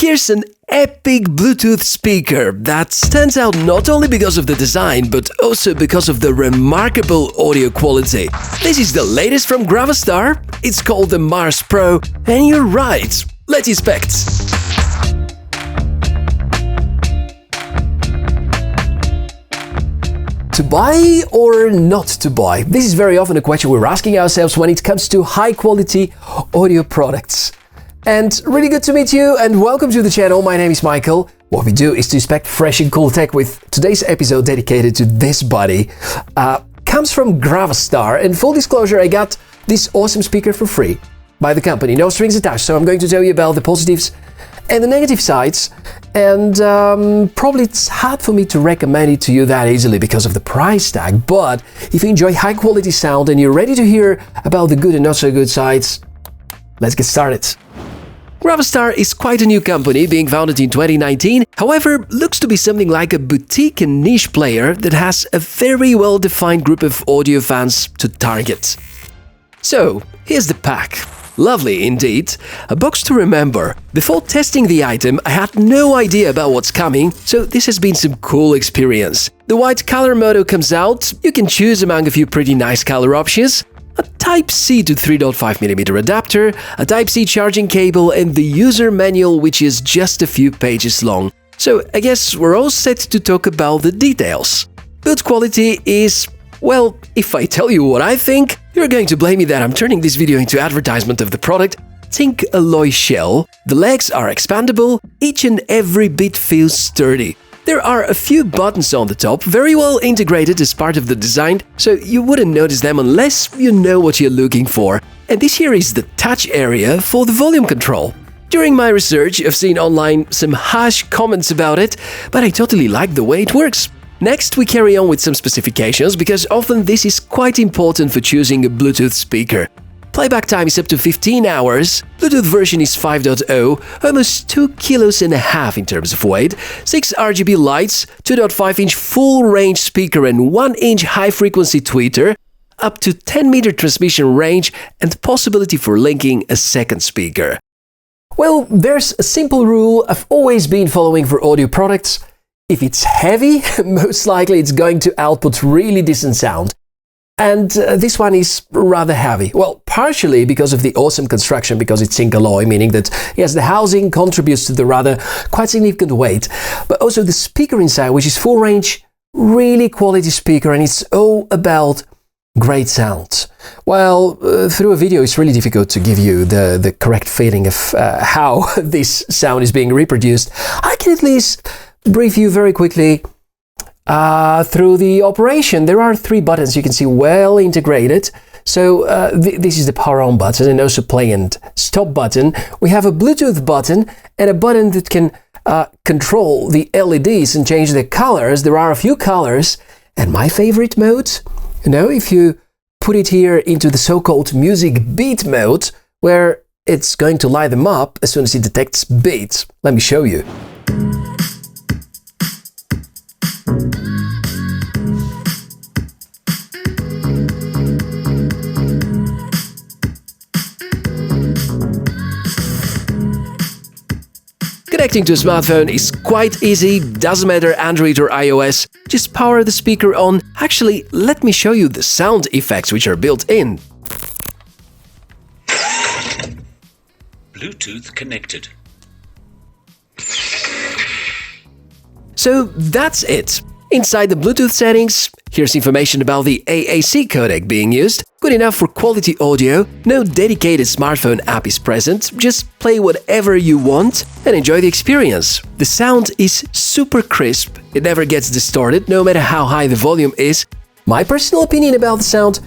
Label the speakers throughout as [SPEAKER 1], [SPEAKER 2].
[SPEAKER 1] Here's an epic Bluetooth speaker that stands out not only because of the design, but also because of the remarkable audio quality. This is the latest from Gravastar. It's called the Mars Pro, and you're right, let's inspect. To buy or not to buy? This is very often a question we're asking ourselves when it comes to high-quality audio products. And really good to meet you and welcome to the channel. My name is Michael. What we do is to inspect fresh and cool tech with today's episode dedicated to this buddy. Comes from Gravastar, and full disclosure, I got this awesome speaker for free by the company. No strings attached, so I'm going to tell you about the positives and the negative sides, and probably it's hard for me to recommend it to you that easily because of the price tag, but if you enjoy high quality sound and you're ready to hear about the good and not so good sides, let's get started. Gravastar is quite a new company, being founded in 2019, however, looks to be something like a boutique and niche player that has a very well-defined group of audio fans to target. So, here's the pack. Lovely indeed. A box to remember. Before testing the item, I had no idea about what's coming, so this has been some cool experience. The white color motto comes out, you can choose among a few pretty nice color options, a Type-C to 3.5mm adapter, a Type-C charging cable, and the user manual, which is just a few pages long. So I guess we're all set to talk about the details. Build quality is, well, if I tell you what I think, you're going to blame me that I'm turning this video into advertisement of the product. Think alloy shell, the legs are expandable, each and every bit feels sturdy. There are a few buttons on the top, very well integrated as part of the design, so you wouldn't notice them unless you know what you're looking for. And this here is the touch area for the volume control. During my research, I've seen online some harsh comments about it, but I totally like the way it works. Next, we carry on with some specifications, because often this is quite important for choosing a Bluetooth speaker. Playback time is up to 15 hours, Bluetooth version is 5.0, almost 2.5 kilos in terms of weight, 6 RGB lights, 2.5-inch full-range speaker and 1-inch high-frequency tweeter, up to 10-meter transmission range and possibility for linking a second speaker. Well, there's a simple rule I've always been following for audio products. If it's heavy, most likely it's going to output really decent sound. And this one is rather heavy. Well, partially because of the awesome construction, because it's zinc alloy, meaning that, yes, the housing contributes to the rather quite significant weight, but also the speaker inside, which is full range, really quality speaker, and it's all about great sound. Well, through a video, it's really difficult to give you the correct feeling of how this sound is being reproduced. I can at least brief you very quickly through the operation. There are 3 buttons you can see well integrated. So this is the power on button and also play and stop button. We have a Bluetooth button and a button that can control the LEDs and change the colors. There are a few colors, and my favorite mode, if you put it here into the so-called music beat mode, where it's going to light them up as soon as it detects beats. Let me show you. Connecting to a smartphone is quite easy, doesn't matter Android or iOS, just power the speaker on. Actually, let me show you the sound effects which are built in.
[SPEAKER 2] Bluetooth connected.
[SPEAKER 1] So that's it. Inside the Bluetooth settings, here's information about the AAC codec being used. Good enough for quality audio, no dedicated smartphone app is present, just play whatever you want and enjoy the experience. The sound is super crisp, it never gets distorted, no matter how high the volume is. My personal opinion about the sound,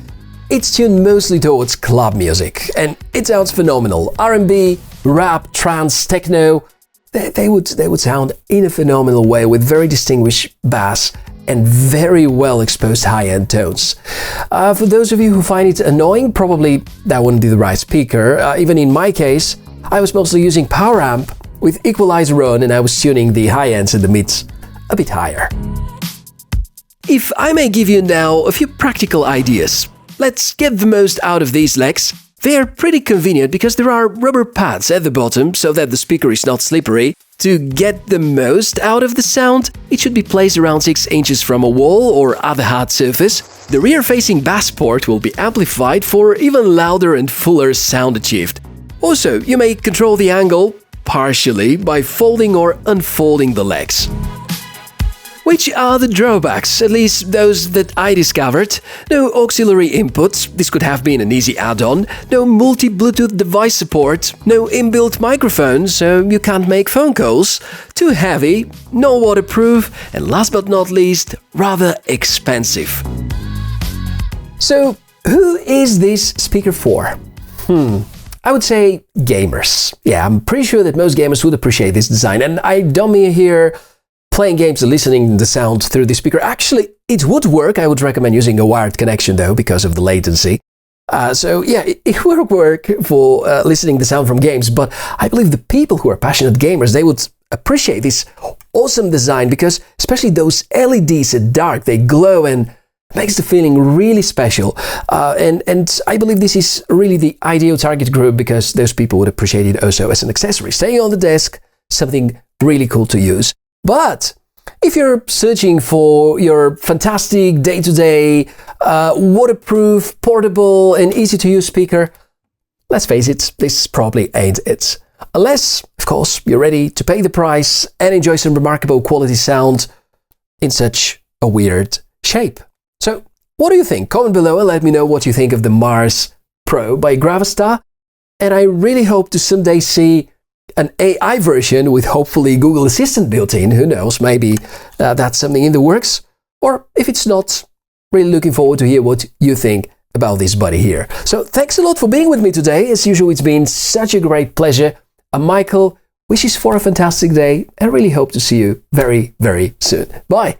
[SPEAKER 1] it's tuned mostly towards club music, and it sounds phenomenal. R&B, rap, trance, techno, they would sound in a phenomenal way with very distinguished bass and very well exposed high-end tones. For those of you who find it annoying, probably that wouldn't be the right speaker. Even in my case, I was mostly using power amp with equalizer on, and I was tuning the high ends and the mids a bit higher. If I may give you now a few practical ideas, let's get the most out of these legs. They are pretty convenient because there are rubber pads at the bottom so that the speaker is not slippery. To get the most out of the sound, it should be placed around 6 inches from a wall or other hard surface. The rear-facing bass port will be amplified for even louder and fuller sound achieved. Also, you may control the angle, partially, by folding or unfolding the legs. Which are the drawbacks, at least those that I discovered? No auxiliary inputs, this could have been an easy add-on, no multi-Bluetooth device support, no inbuilt microphone, so you can't make phone calls, too heavy, not waterproof, and last but not least, rather expensive. So, who is this speaker for? I would say gamers. Yeah, I'm pretty sure that most gamers would appreciate this design, and I don't mean here playing games and listening to the sound through the speaker. Actually, it would work. I would recommend using a wired connection though, because of the latency. So yeah, it would work for listening to the sound from games, but I believe the people who are passionate gamers, they would appreciate this awesome design because especially those LEDs at dark, they glow and makes the feeling really special. And I believe this is really the ideal target group because those people would appreciate it also as an accessory. Staying on the desk, something really cool to use. But if you're searching for your fantastic day-to-day, waterproof, portable, and easy-to-use speaker, let's face it, this probably ain't it. Unless, of course, you're ready to pay the price and enjoy some remarkable quality sound in such a weird shape. So, what do you think? Comment below and let me know what you think of the Mars Pro by Gravastar. And I really hope to someday see an AI version with hopefully Google Assistant built in. Who knows, maybe that's something in the works. Or if it's not, really looking forward to hear what you think about this buddy here. So thanks a lot for being with me today. As usual, it's been such a great pleasure. I'm Michael, wishes for a fantastic day and really hope to see you very, very soon. Bye.